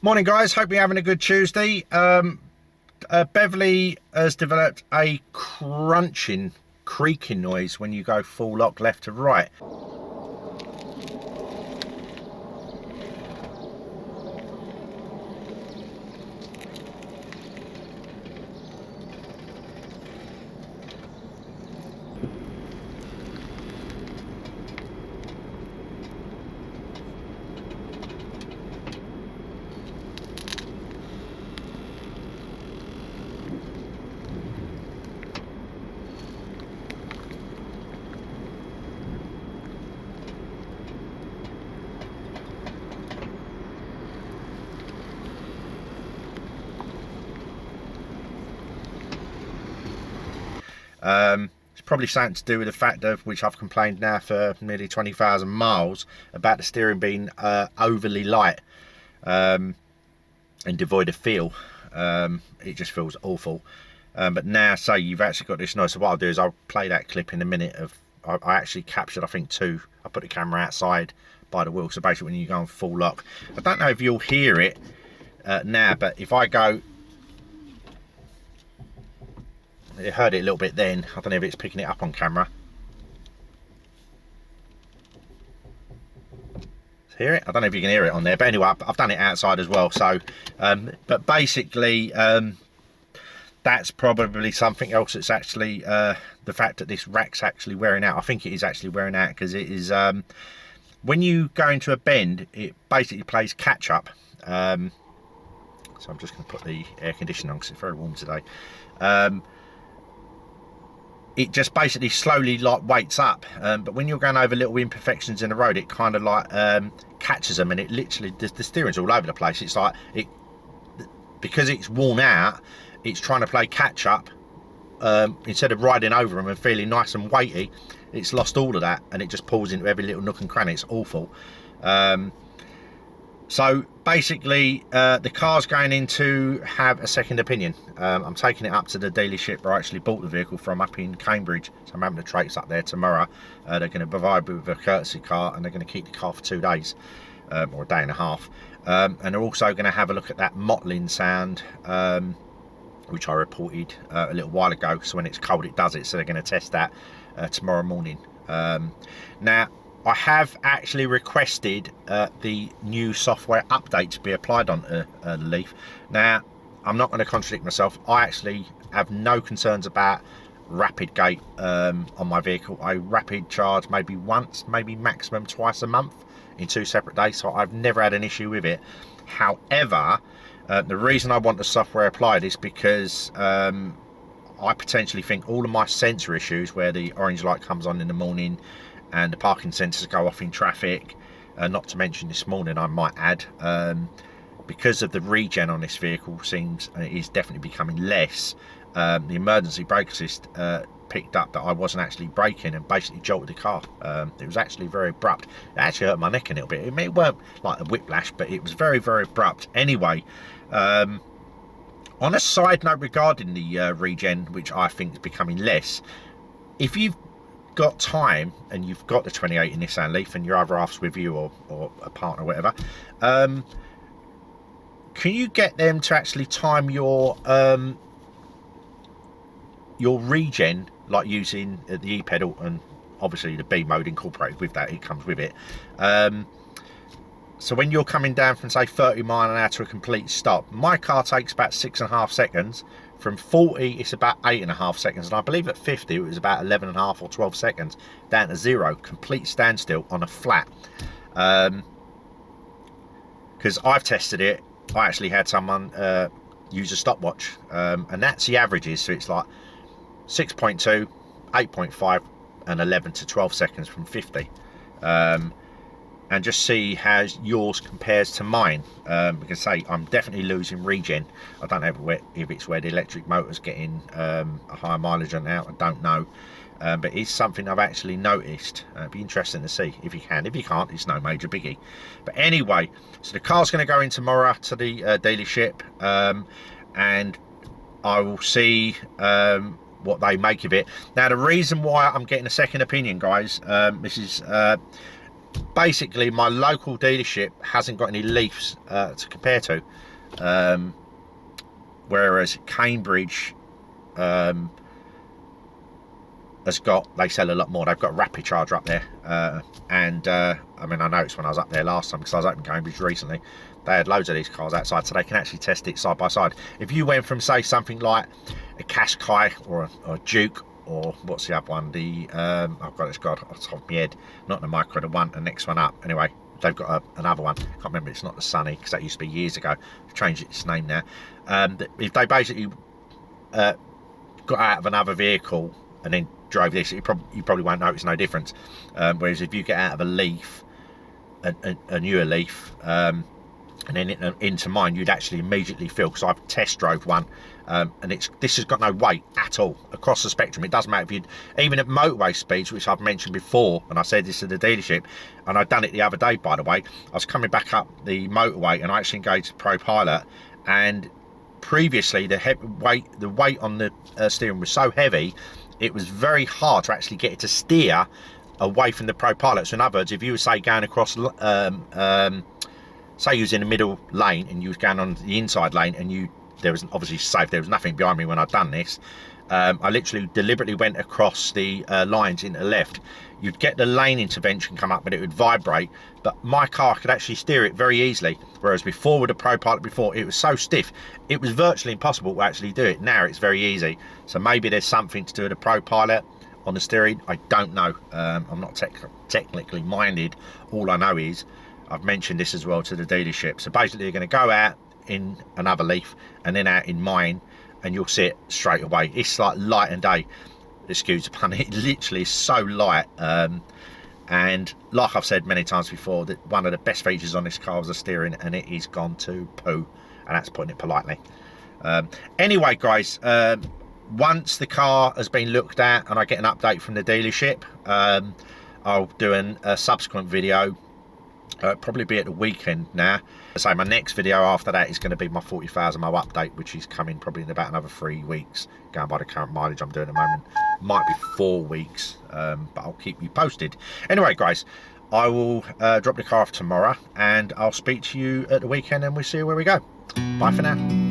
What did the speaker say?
Morning guys, hope you're having a good Tuesday. Beverly has developed a crunching, creaking noise when you go full lock left to right. It's probably something to do with the fact of, which I've complained now for nearly 20,000 miles, about the steering being overly light and devoid of feel. It just feels awful. But now, say you've actually got this noise, so what I'll do is I'll play that clip in a minute of, I actually captured, I think, two. I put the camera outside by the wheel, so basically when you go on full lock, I don't know if you'll hear it now, but if I go, you heard it a little bit then, I don't know if it's picking it up on camera. Hear it? I don't know if you can hear it on there, but anyway, I've done it outside as well. So but basically that's probably something else. That's actually the fact that this rack's actually wearing out. I think it is actually wearing out because it is when you go into a bend, it basically plays catch up. So I'm just going to put the air conditioner on because it's very warm today. It just basically slowly like weights up, but when you're going over little imperfections in the road, it kind of like catches them, and it literally, the steering's all over the place. It's like it, because it's worn out, it's trying to play catch up. Instead of riding over them and feeling nice and weighty, it's lost all of that, and it just pulls into every little nook and cranny. It's awful. So basically the car's going in to have a second opinion. I'm taking it up to the dealership where I actually bought the vehicle from, up in Cambridge. So I'm having to traipse up there tomorrow. They're going to provide me with a courtesy car, and they're going to keep the car for 2 days, or a day and a half. And they're also going to have a look at that mottling sound, which I reported a little while ago. So when it's cold it does it, so they're going to test that tomorrow morning. Now I have actually requested the new software update to be applied onto the Leaf. Now, I'm not going to contradict myself. I actually have no concerns about rapid gate on my vehicle. I rapid charge maybe once, maybe maximum twice a month in 2 separate days, so I've never had an issue with it. However, the reason I want the software applied is because I potentially think all of my sensor issues, where the orange light comes on in the morning and the parking sensors go off in traffic, not to mention this morning, I might add, because of the regen on this vehicle is definitely becoming less. The emergency brake assist picked up that I wasn't actually braking and basically jolted the car. It was actually very abrupt. It actually hurt my neck a little bit. It weren't like a whiplash, but it was very, very abrupt. Anyway, on a side note regarding the regen, which I think is becoming less, if you've got time and you've got the 28 in Nissan Leaf and your other half's with you, or a partner or whatever, can you get them to actually time your regen, like using the e-pedal, and obviously the B mode incorporated with that, it comes with it. So when you're coming down from say 30 mile an hour to a complete stop, my car takes about 6.5 seconds. From 40 it's about 8.5 seconds, and I believe at 50 it was about 11.5 or 12 seconds down to 0, complete standstill on a flat. Because I've tested it, I actually had someone use a stopwatch, and that's the averages, so it's like 6.2, 8.5 and 11 to 12 seconds from 50. And just see how yours compares to mine, because say I'm definitely losing regen. I don't know if it's where the electric motor's getting a higher mileage on out, I don't know, but it's something I've actually noticed. It'd be interesting to see if you can. If you can't, it's no major biggie. But anyway, so the car's going to go in tomorrow to the dealership, and I will see what they make of it. Now, the reason why I'm getting a second opinion, guys, this is basically my local dealership hasn't got any leafs to compare to, whereas Cambridge has got, they sell a lot more. They've got a rapid charger up there, and I mean, I noticed when I was up there last time, because I was up in Cambridge recently, they had loads of these cars outside, so they can actually test it side by side. If you went from, say, something like a Qashqai or a Duke, or what's the other one, the I've got, it's got off the top of my head, not the Micra, the next one up, anyway, they've got another one, I can't remember, it's not the Sunny, because that used to be years ago, they've changed its name now. If they basically got out of another vehicle and then drove this, you probably won't notice no difference. Whereas if you get out of a Leaf, a newer Leaf, and then into mine, you'd actually immediately feel, because I've test drove one, and this has got no weight at all across the spectrum. It doesn't matter if you, even at motorway speeds, which I've mentioned before, and I said this to the dealership, and I'd done it the other day, by the way. I was coming back up the motorway and I actually engaged Pro Pilot, and previously the weight on the steering was so heavy, it was very hard to actually get it to steer away from the Pro Pilot. So in other words, if you were, say, going across, say you was in the middle lane and you was going on the inside lane, and there was obviously safe, there was nothing behind me when I'd done this, I literally deliberately went across the lines into the left. You'd get the lane intervention come up, but it would vibrate, but my car could actually steer it very easily, whereas before, with the Pro Pilot before, it was so stiff, it was virtually impossible to actually do it. Now it's very easy. So maybe there's something to do with the Pro Pilot on the steering, I don't know. I'm not technically minded. All I know is, I've mentioned this as well to the dealership, so basically you're going to go out in another Leaf and then out in mine, and you'll see it straight away. It's like light and day, excuse the pun, it literally is so light. And like I've said many times before, that one of the best features on this car was the steering, and it is gone to poo, and that's putting it politely. Anyway guys, once the car has been looked at and I get an update from the dealership, I'll do a subsequent video, probably be at the weekend now. So my next video after that is going to be my 40,000 mile update, which is coming probably in about another 3 weeks, going by the current mileage I'm doing at the moment. Might be 4 weeks, but I'll keep you posted. Anyway guys, I will drop the car off tomorrow, and I'll speak to you at the weekend, and we'll see where we go. Bye for now.